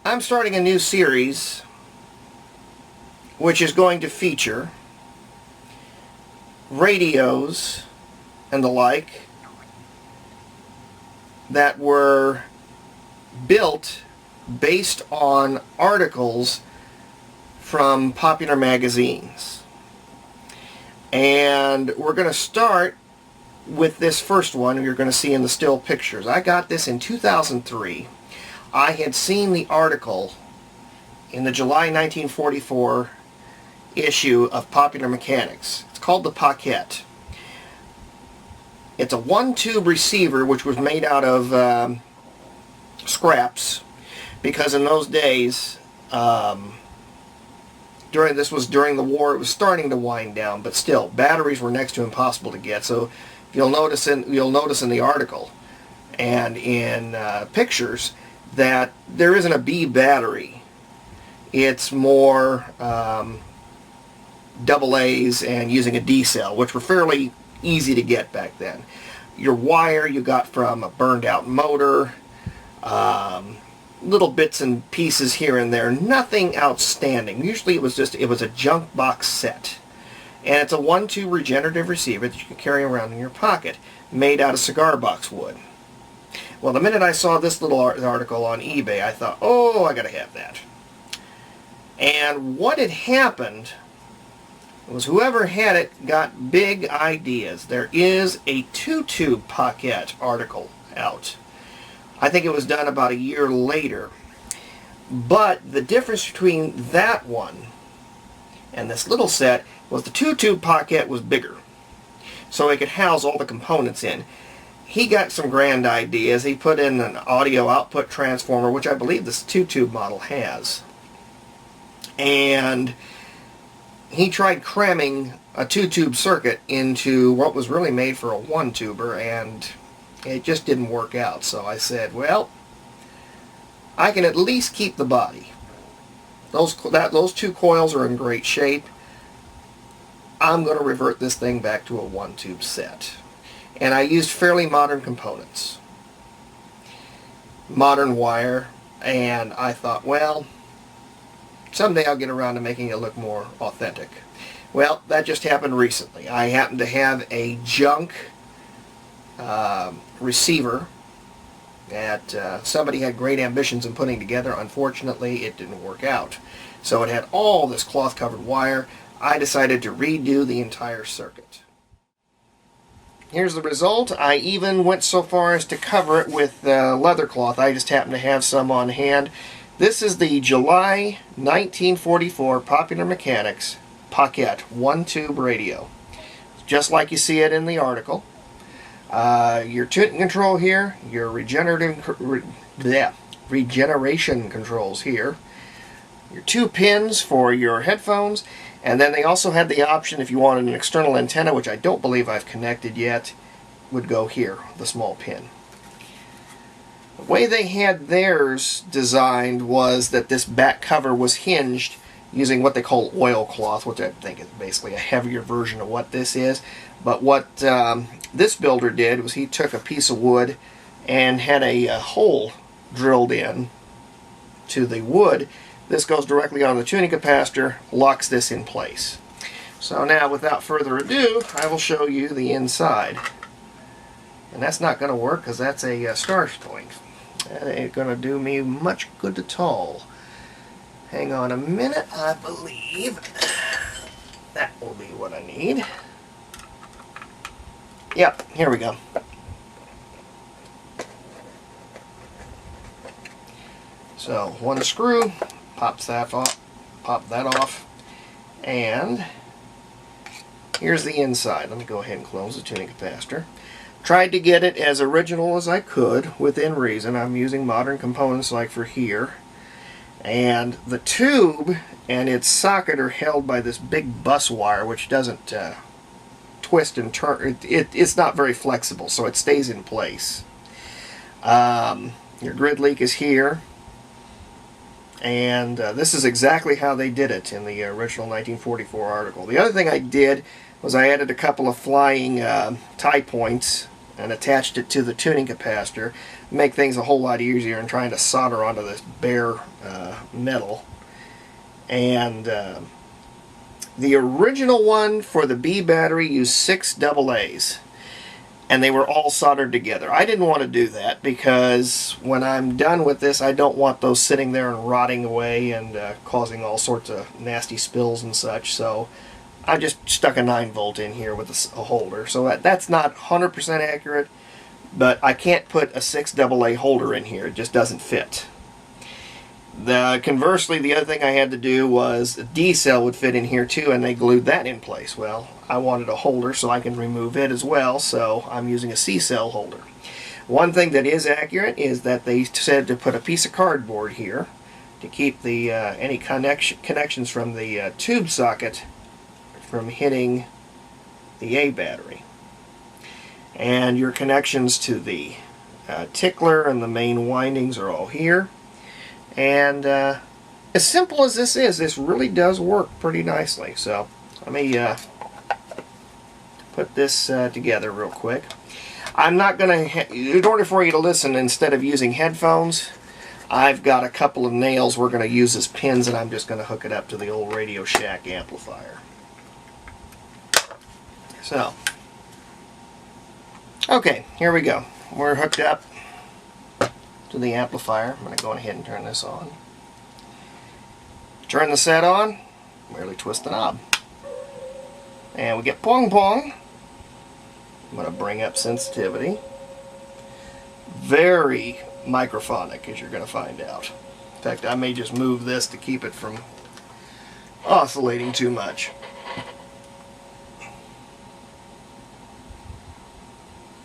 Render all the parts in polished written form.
I'm starting a new series which is going to feature radios and the like that were built based on articles from popular magazines. And we're going to start with this first one you're going to see in the still pictures. I got this in 2003. I had seen the article in the July 1944 issue of Popular Mechanics. It's called the Pockette. It's a one-tube receiver which was made out of scraps, because in those days, this was during the war, it was starting to wind down, but still, batteries were next to impossible to get. So you'll notice in the article and in pictures that there isn't a B battery. It's more double A's and using a D cell, which were fairly easy to get back then. Your wire you got from a burned out motor, little bits and pieces here and there, nothing outstanding. Usually it was a junk box set. And it's a one-tube regenerative receiver that you can carry around in your pocket, made out of cigar box wood. Well, the minute I saw this little article on eBay, I thought, oh, I gotta have that. And what had happened was whoever had it got big ideas. There is a two-tube Pockette article out. I think it was done about a year later. But the difference between that one and this little set was the two-tube Pockette was bigger, so it could house all the components in. He got some grand ideas. He put in an audio output transformer, which I believe this two-tube model has. And he tried cramming a two-tube circuit into what was really made for a one-tuber, and it just didn't work out. So I said, well, I can at least keep the body. Those two coils are in great shape. I'm going to revert this thing back to a one-tube set. And I used fairly modern components. Modern wire, and I thought, well, someday I'll get around to making it look more authentic. Well, that just happened recently. I happen to have a junk receiver that somebody had great ambitions in putting together. Unfortunately, it didn't work out. So it had all this cloth-covered wire. I decided to redo the entire circuit. Here's the result. I even went so far as to cover it with leather cloth. I just happened to have some on hand. This is the July 1944 Popular Mechanics Pockette one-tube radio. Just like you see it in the article. Your tuning control here, your regeneration controls here, your two pins for your headphones, and then they also had the option, if you wanted an external antenna, which I don't believe I've connected yet, would go here, the small pin. The way they had theirs designed was that this back cover was hinged using what they call oilcloth, which I think is basically a heavier version of what this is. But what this builder did was he took a piece of wood and had a hole drilled in to the wood. This goes directly on the tuning capacitor, locks this in place. So now, without further ado, I will show you the inside. And that's not going to work because that's a starch point. That ain't going to do me much good at all. Hang on a minute, I believe that will be what I need. Yep, here we go. So, one screw, pop that off, and here's the inside. Let me go ahead and close the tuning capacitor. Tried to get it as original as I could, within reason. I'm using modern components like for here. And the tube and its socket are held by this big bus wire, which doesn't twist and turn. It's not very flexible, so it stays in place. Your grid leak is here. And this is exactly how they did it in the original 1944 article. The other thing I did was I added a couple of flying tie points and attached it to the tuning capacitor. Make things a whole lot easier than trying to solder onto this bare metal. And the original one for the B battery used 6 AA's, and they were all soldered together. I didn't want to do that because when I'm done with this, I don't want those sitting there and rotting away and causing all sorts of nasty spills and such. So I just stuck a 9-volt in here with a holder. So that's not 100% accurate, but I can't put a 6 AA holder in here. It just doesn't fit. Conversely, the other thing I had to do was a D cell would fit in here too, and they glued that in place. Well, I wanted a holder so I can remove it as well, so I'm using a C cell holder. One thing that is accurate is that they said to put a piece of cardboard here to keep the any connections from the tube socket from hitting the A battery. And your connections to the tickler and the main windings are all here. And as simple as this is, this really does work pretty nicely. So let me put this together real quick. I'm not going to, in order for you to listen instead of using headphones, I've got a couple of nails we're going to use as pins, and I'm just going to hook it up to the old Radio Shack amplifier. So, okay, here we go. We're hooked up to the amplifier. I'm going to go ahead and turn this on. Turn the set on, merely twist the knob. And we get pong pong. I'm going to bring up sensitivity. Very microphonic, as you're going to find out. In fact, I may just move this to keep it from oscillating too much.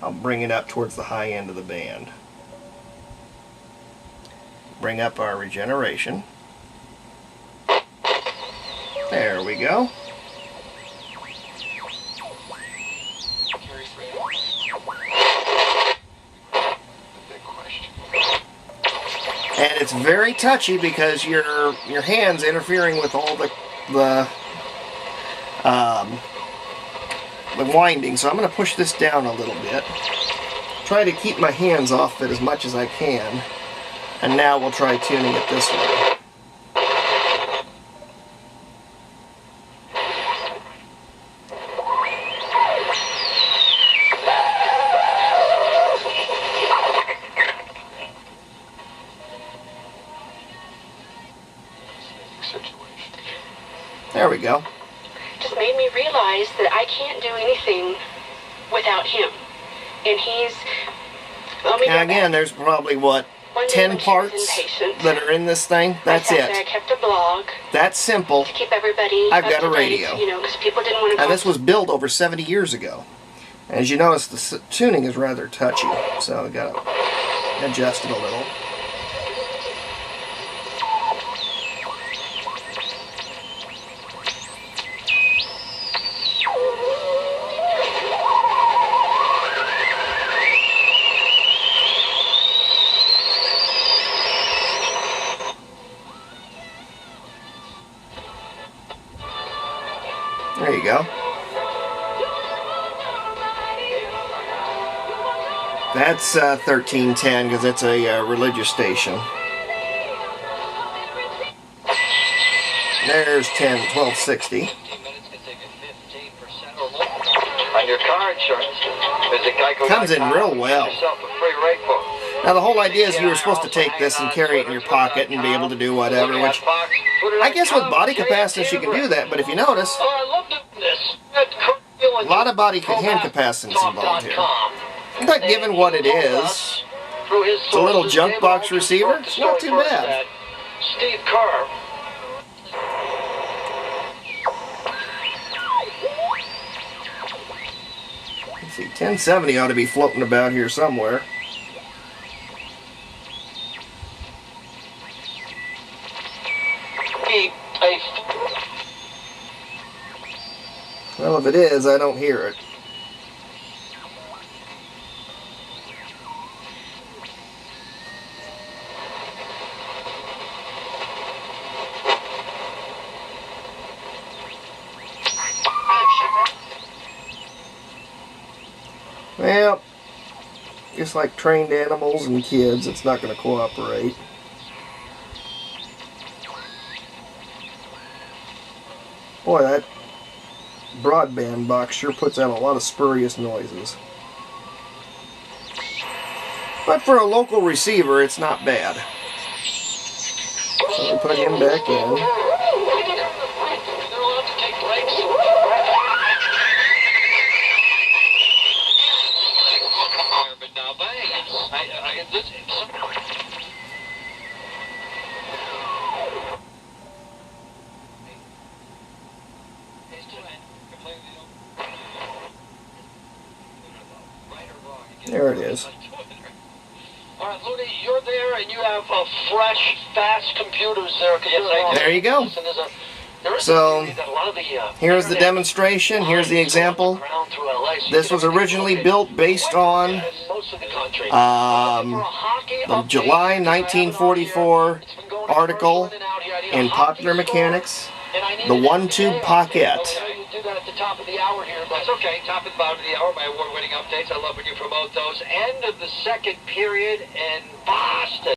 I'll bring it up towards the high end of the band. Bring up our regeneration. There we go. And it's very touchy because your hand's interfering with all the winding. So I'm going to push this down a little bit. Try to keep my hands off it as much as I can. And now we'll try tuning it this way. There we go. Just made me realize that I can't do anything without him. And he's... And again, there's probably, what, 10 parts that are in this thing? That's it. I kept a blog. That's simple. To keep everybody I've got a radio. You know, because people didn't want to. And this was built over 70 years ago. As you notice, the tuning is rather touchy, so I've got to adjust it a little. There you go. That's 1310 because it's a religious station. There's 1260. On your car insurance, comes in real well. Now the whole idea is you were supposed to take this and carry it in your pocket and be able to do whatever, which I guess with body capacitance you can do that, but if you notice, a lot of body hand capacitance involved here. But given what it is, it's a little junk box receiver, it's not too bad. Steve Kerr. Let's see, 1070 ought to be floating about here somewhere. Well, if it is, I don't hear it. Well, just like trained animals and kids, it's not going to cooperate. Boy, that broadband box sure puts out a lot of spurious noises. But for a local receiver, it's not bad. So we put him back in. There it is. All right, Looney, you're there, and you have fresh, fast computers there. Yes, I do. There you go. So, here's the demonstration. Here's the example. This was originally built based on the July 1944 article in Popular Mechanics, the one-tube Pockette. Do that at the top of the hour here. That's okay. Top and bottom of the hour, my award-winning updates. I love when you promote those. End of the second period in Boston.